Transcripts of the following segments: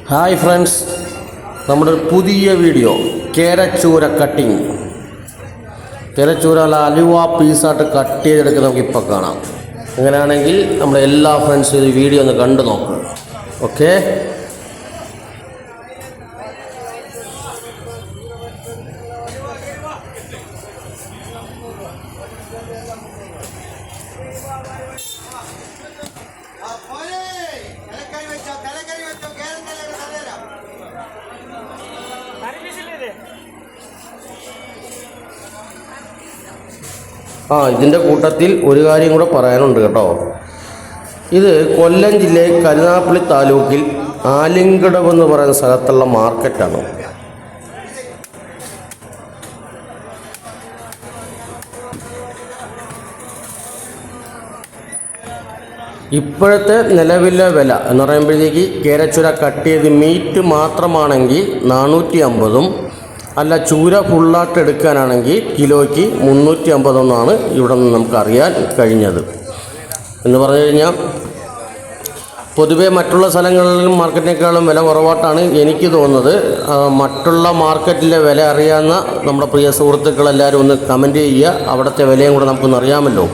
Hi friends, നമ്മുടെ ഒരു പുതിയ വീഡിയോ കേരച്ചൂര കട്ടിങ്. കേരച്ചൂര അലുവ പീസായിട്ട് കട്ട് ചെയ്തെടുക്കുന്നത് നമുക്കിപ്പോൾ കാണാം. അങ്ങനെയാണെങ്കിൽ നമ്മുടെ എല്ലാ ഫ്രണ്ട്സും ഈ വീഡിയോ ഒന്ന് കണ്ടു നോക്കുക. ഓക്കെ, ഇതിൻ്റെ കൂട്ടത്തിൽ ഒരു കാര്യം കൂടെ പറയാനുണ്ട് കേട്ടോ. ഇത് കൊല്ലം ജില്ലയിൽ കരുനാഗപ്പള്ളി താലൂക്കിൽ ആലിങ്കടവ് എന്ന് പറയുന്ന സ്ഥലത്തുള്ള മാർക്കറ്റാണ്. ഇപ്പോഴത്തെ നിലവിലെ വില എന്ന് പറയുമ്പോഴത്തേക്ക് കേരച്ചൂര കട്ട് ചെയ്ത് മീറ്റ് മാത്രമാണെങ്കിൽ 450, അല്ല ചൂര ഫുള്ളായിട്ട് എടുക്കാനാണെങ്കിൽ കിലോയ്ക്ക് 350 ഇവിടെ നിന്ന് നമുക്കറിയാൻ കഴിഞ്ഞത്. എന്ന് പറഞ്ഞു കഴിഞ്ഞാൽ പൊതുവേ മറ്റുള്ള സ്ഥലങ്ങളിലും മാർക്കറ്റിനേക്കാളും വില കുറവായിട്ടാണ് എനിക്ക് തോന്നുന്നത്. മറ്റുള്ള മാർക്കറ്റിലെ വില അറിയാവുന്ന നമ്മുടെ പ്രിയ സുഹൃത്തുക്കളെല്ലാവരും ഒന്ന് കമൻറ്റ് ചെയ്യുക. അവിടുത്തെ വിലയും കൂടെ നമുക്കൊന്ന് അറിയാമല്ലോ.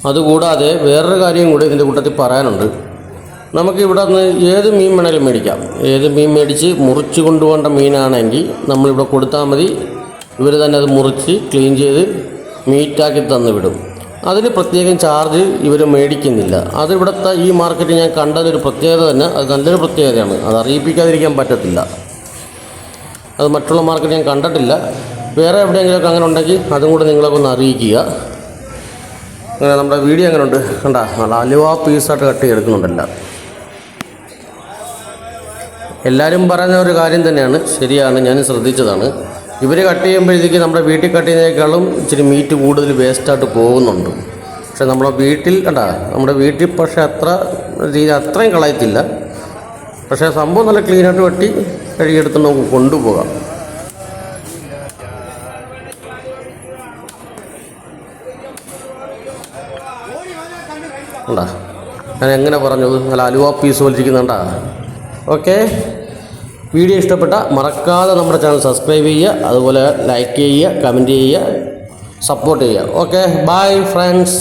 അതുകൂടാതെ വേറൊരു കാര്യം കൂടി ഇതിൻ്റെ കൂട്ടത്തിൽ പറയാനുണ്ട്. നമുക്കിവിടെ നിന്ന് ഏത് മീൻ വേണേലും മേടിക്കാം. ഏത് മീൻ മേടിച്ച് മുറിച്ച് കൊണ്ടുപോകേണ്ട മീനാണെങ്കിൽ നമ്മളിവിടെ കൊടുത്താൽ മതി. ഇവർ തന്നെ അത് മുറിച്ച് ക്ലീൻ ചെയ്ത് മീറ്റാക്കി തന്നു വിടും. അതിന് പ്രത്യേകം ചാർജ് ഇവർ മേടിക്കുന്നില്ല. അത് ഇവിടുത്തെ ഈ മാർക്കറ്റിൽ ഞാൻ കണ്ടതൊരു പ്രത്യേകത തന്നെ. അത് നല്ലൊരു പ്രത്യേകതയാണ്. അത് അറിയിപ്പിക്കാതിരിക്കാൻ പറ്റത്തില്ല. അത് മറ്റുള്ള മാർക്കറ്റ് ഞാൻ കണ്ടിട്ടില്ല. വേറെ എവിടെയെങ്കിലുമൊക്കെ അങ്ങനെ ഉണ്ടെങ്കിൽ അതും കൂടെ നിങ്ങളൊക്കെ ഒന്ന് അറിയിക്കുക. അങ്ങനെ നമ്മുടെ വീഡിയോ എങ്ങനെ ഉണ്ട് കണ്ടാ? നല്ല അലുവ പീസായിട്ട് കട്ട് ചെയ്തെടുക്കുന്നുണ്ടല്ല. എല്ലാവരും പറയുന്ന ഒരു കാര്യം തന്നെയാണ്, ശരിയാണ്, ഞാൻ ശ്രദ്ധിച്ചതാണ്. ഇവർ കട്ട് ചെയ്യുമ്പോഴത്തേക്ക് നമ്മുടെ വീട്ടിൽ കട്ട് ചെയ്യുന്നതിനേക്കാളും ഇച്ചിരി മീറ്റ് കൂടുതൽ വേസ്റ്റായിട്ട് പോകുന്നുണ്ട്. പക്ഷെ നമ്മുടെ വീട്ടിൽ കണ്ടാ, നമ്മുടെ വീട്ടിൽ പക്ഷേ അത്രയും കളയത്തില്ല. പക്ഷേ സംഭവം നല്ല ക്ലീനായിട്ട് വെട്ടി കഴുകിയെടുത്ത് നമുക്ക് കൊണ്ടുപോകാം. ഉണ്ടാ, ഞാൻ എങ്ങനെ പറഞ്ഞത്? നല്ല അലുവ പീസ് പോലിരിക്കുന്നുണ്ടാ. ഓക്കെ, വീഡിയോ ഇഷ്ടപ്പെട്ട മറക്കാതെ നമ്മുടെ ചാനൽ സബ്സ്ക്രൈബ് ചെയ്യുക, അതുപോലെ ലൈക്ക് ചെയ്യുക, കമൻറ്റ് ചെയ്യുക, സപ്പോർട്ട് ചെയ്യുക. Okay, bye friends.